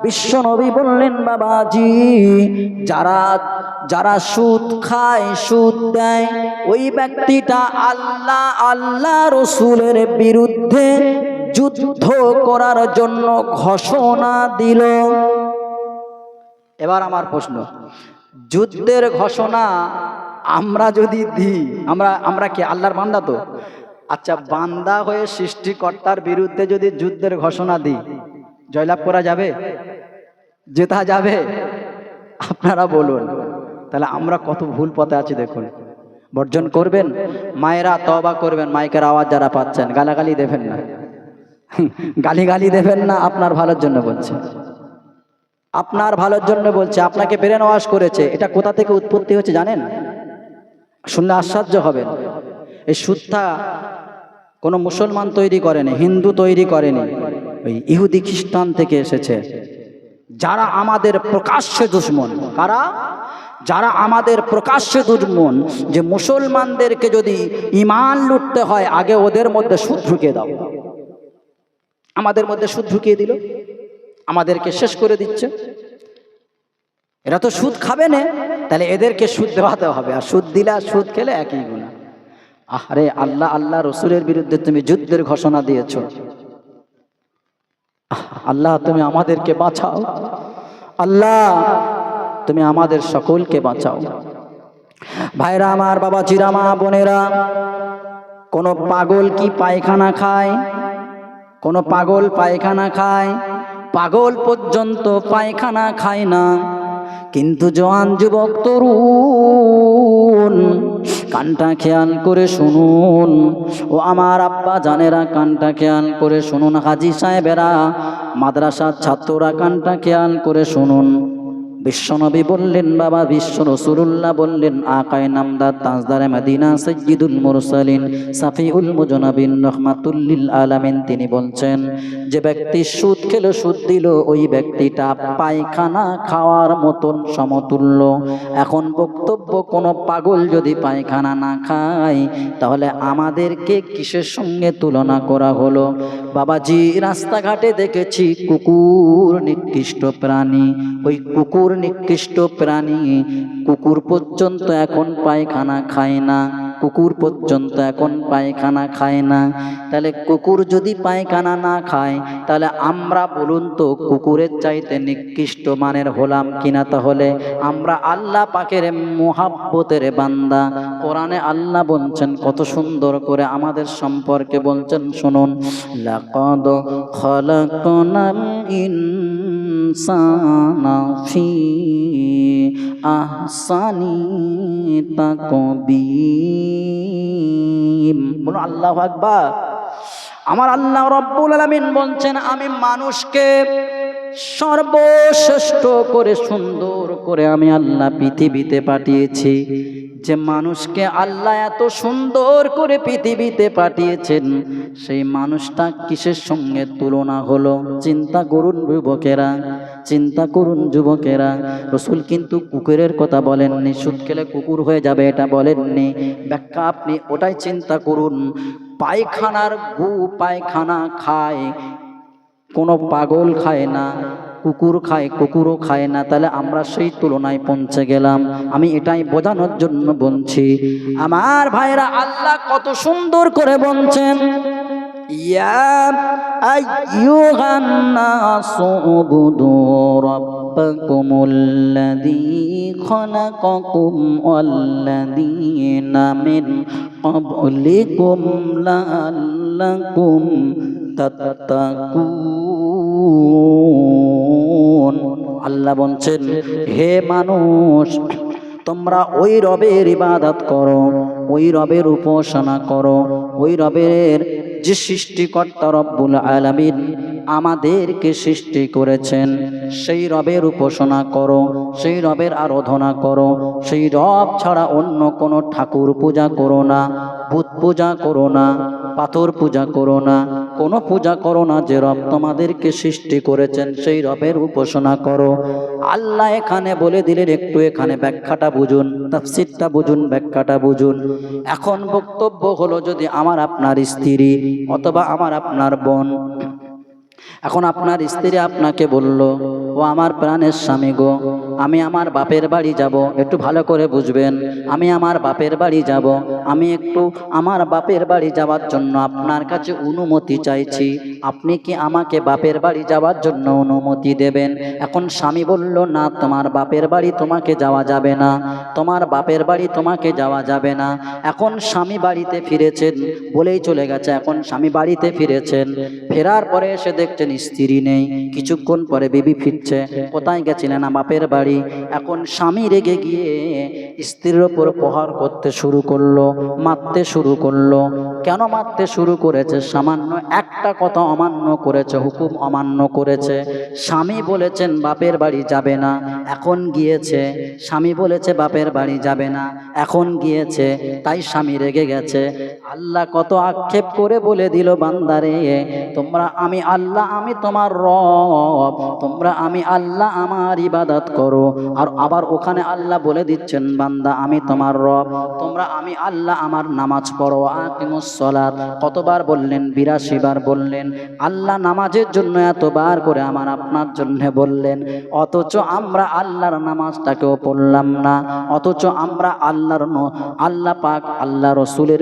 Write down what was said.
বিশ্বনবী বললেন বাবাজি, যারা যারা সুদ খায়, সুদ দেয়, ওই ব্যক্তিটা আল্লাহ রসুলের বিরুদ্ধে যুদ্ধ করার জন্য ঘোষণা দিল। এবার আমার প্রশ্ন, যুদ্ধের ঘোষণা আমরা যদি দিই, আমরা কি আল্লাহর বান্দা? তো আচ্ছা, বান্দা হয়ে সৃষ্টিকর্তার বিরুদ্ধে যদি যুদ্ধের ঘোষণা দিই, জয়লাভ করা যাবে? জেতা যাবে? আপনারা বলুন। তাহলে আমরা কত ভুল পথে আছি দেখুন। বর্জন করবেন, মায়েরা তওবা করবেন, মাইকের আওয়াজ যারা পাচ্ছেন, গালাগালি দেবেন না, গালি দেবেন না, আপনার ভালোর জন্য বলছে, আপনার ভালোর জন্য বলছে, আপনাকে ব্রেন ওয়াশ করেছে। এটা কোথা থেকে উৎপত্তি হচ্ছে জানেন? শুনলে আশ্চর্য হবেন। এই সুদটা কোনো মুসলমান তৈরি করেনি, হিন্দু তৈরি করেনি, ওই ইহুদি খ্রিস্টান থেকে এসেছে, যারা আমাদের প্রকাশ্য দুশমন। কারা? যারা আমাদের প্রকাশ্য দুশমন। যে মুসলমানদেরকে যদি ঈমান লুটতে হয়, আগে ওদের মধ্যে সুদ ঢুকিয়ে দাও। আমাদের মধ্যে সুদ ঢুকিয়ে দিল, আমাদেরকে শেষ করে দিচ্ছে। এরা তো সুদ খাবে না, তাহলে এদেরকে সুদ দেওয়াতে হবে। আর সুদ দিলে আর সুদ খেলে একই গুনাহ। আরে আল্লাহ রসুলের বিরুদ্ধে তুমি যুদ্ধের ঘোষণা দিয়েছ। আল্লাহ তুমি আমাদেরকে বাঁচাও, আল্লাহ তুমি আমাদের সকলকে বাঁচাও। ভাইরা আমার, বাবাজিরা, মা বোনেরা, কোন পাগল কি পায়খানা খায়? কোন পাগল পায়খানা খায়? পাগল পর্যন্ত পায়খানা খায় না। কিন্তু জওয়ান যুবক তরুণ, কানটা খেয়াল করে শুনুন। ও আমার আব্বা জানেরা, কানটা খেয়াল করে শুনুন। হাজী সাহেবেরা, মাদ্রাসার ছাত্ররা, কানটা খেয়াল করে শুনুন। বিশ্বনবী বললেন, বাবা বিশ্ব রাসূলুল্লাহ বললেন, আকায়ে নামদার, তাজদারে মদিনা, সাইয়্যিদুল মুরসালিন, সাফিউল মুজনাবিন, রাহমাতুল লিল আলামিন, তিনি বলছেন, যে ব্যক্তি সুদ খেলো, সুদ দিল, ওই ব্যক্তিটা পায়খানা খাওয়ার মতন সমতুল্য। এখন বক্তব্য, কোন পাগল যদি পায়খানা না খায়, তাহলে আমাদেরকে কিসের সঙ্গে তুলনা করা হলো? বাবাজি, রাস্তাঘাটে দেখেছি কুকুর নিকৃষ্ট প্রাণী, ওই কুকুর নিকৃষ্ট প্রাণী, কুকুর পর্যন্ত এখন পায়খানা খায় না, কুকুর পর্যন্ত এখন পায়খানা খায় না। তাহলে কুকুর যদি পায়খানা না খায়, তাহলে আমরা বলুন তো কুকুরের চাইতে নিকৃষ্ট মানের হলাম কিনা? তাহলে আমরা আল্লাহ পাকের মুহাব্বতের বান্দা। কোরআনে আল্লাহ বলছেন, কত সুন্দর করে আমাদের সম্পর্কে বলছেন, শুনুন, লাকাদ খালাকনাল ইনসানা ফি আহসানি তাকবীম। বলুন আল্লাহু আকবার। আমার আল্লাহ রব্বুল আলামিন বলছেন, আমি মানুষকে সর্বশ্রেষ্ঠ করে, সুন্দর করে আমি আল্লাহ পৃথিবীতে পাঠিয়েছি। যে মানুষকে আল্লাহ এত সুন্দর করে পৃথিবীতে পাঠিয়েছেন, সেই মানুষটা কিসের সঙ্গে তুলনা হলো? চিন্তা করুন যুবকেরা, চিন্তা করুন যুবকেরা। রসুল কিন্তু কুকুরের কথা বলেননি, সুদ খেলে কুকুর হয়ে যাবে এটা বলেননি। ব্যাখ্যা আপনি ওটাই চিন্তা করুন। পায়খানার গু পায়খানা খায়, কোনো পাগল খায় না, কুকুর খায়, কুকুরও খায় না। তাহলে আমরা সেই তুলনায় পৌঁছে গেলাম। আমি এটাই বোঝানোর জন্য বলছি। আমার ভাইরা, আল্লাহ কত সুন্দর করে বলছেন, ইয়া আইয়ুহান নাসু উবুদু রাব্বাকুমুল্লাযী খালাকাকুম ওয়াল্লাযীনা মিন ক্বাবলিকুম লাআল্লাকুম তাত্তাকুন। আল্লাহ বলছেন, হে মানুষ, তোমরা ওই রবের ইবাদত করো, ওই রবের উপাসনা করো, ওই রবের যে সৃষ্টিকর্তা রব্বুল আলামিন আমাদেরকে সৃষ্টি করেছেন, সেই রবের উপাসনা করো, সেই রবের আরাধনা করো। সেই রব ছাড়া অন্য কোনো ঠাকুর পূজা করো না, ভূত পূজা করো না, পাথর পূজা করো না, কোনো পূজা করো না। যে রব তোমাদেরকে সৃষ্টি করেছেন, সেই রবের উপাসনা করো। আল্লাহ এখানে বলে দিলেন, একটু এখানে ব্যাখ্যাটা বুঝুন, তাফসীরটা বুঝুন, ব্যাখ্যাটা বুঝুন। এখন বক্তব্য হলো, যদি আমার আপনার স্ত্রী অথবা আমার আপনার বোন, এখন আপনার স্ত্রী আপনাকে বলল, ও ও আমার প্রাণের স্বামী গো, আমি আমার বাপের বাড়ি যাব, একটু ভালো করে বুঝবেন, আমি আমার বাপের বাড়ি যাব, আমি একটু আমার বাপের বাড়ি যাওয়ার জন্য আপনার কাছে অনুমতি চাইছি, আপনি কি আমাকে বাপের বাড়ি যাওয়ার জন্য অনুমতি দেবেন? এখন স্বামী বলল, না, তোমার বাপের বাড়ি তোমাকে যাওয়া যাবে না, তোমার বাপের বাড়ি তোমাকে যাওয়া যাবে না। এখন স্বামী বাড়িতে ফিরেছেন, বলেই চলে গেছে। এখন স্বামী বাড়িতে ফিরেছেন, ফেরার পরে এসে দেখছেন স্ত্রী নেই। কিছুক্ষণ পরে বিবি ফিরছে, কোথায় গেছিলেন? না, বাপের বাড়ি। এখন স্বামী রেগে গিয়ে স্ত্রীর ওপর প্রহার করতে শুরু করলো, মারতে শুরু করলো। কেন মারতে শুরু করেছে? সামান্য একটা কথা অমান্য করেছে, হুকুম অমান্য করেছে। স্বামী বলেছেন বাপের বাড়ি যাবে না, এখন গিয়েছে। স্বামী বলেছে বাপের বাড়ি যাবে না, এখন গিয়েছে, তাই স্বামী রেগে গেছে। আল্লাহ কত আক্ষেপ করে বলে দিল, বান্দারে তোমরা আমি আল্লাহ, আমি তোমার রব, তোমরা আমি আল্লাহ আমার ইবাদত করো। আর আবার ওখানে আল্লাহ বলে দিচ্ছেন, বান্দা আমি তোমার রব, তোমরা আমি আল্লাহ আমার নামাজ পড়ো, আকিমুস সালাত। কতবার বললেন? 82 বার বললেন। আল্লাহ নামাজের জন্য এতবার করে আমার আপনার জন্য বললেন, অথচ আমরা আল্লাহর নামাজটাকেও পড়লাম না, অথচ আমরা আল্লাহ পাক আল্লাহ রসুলের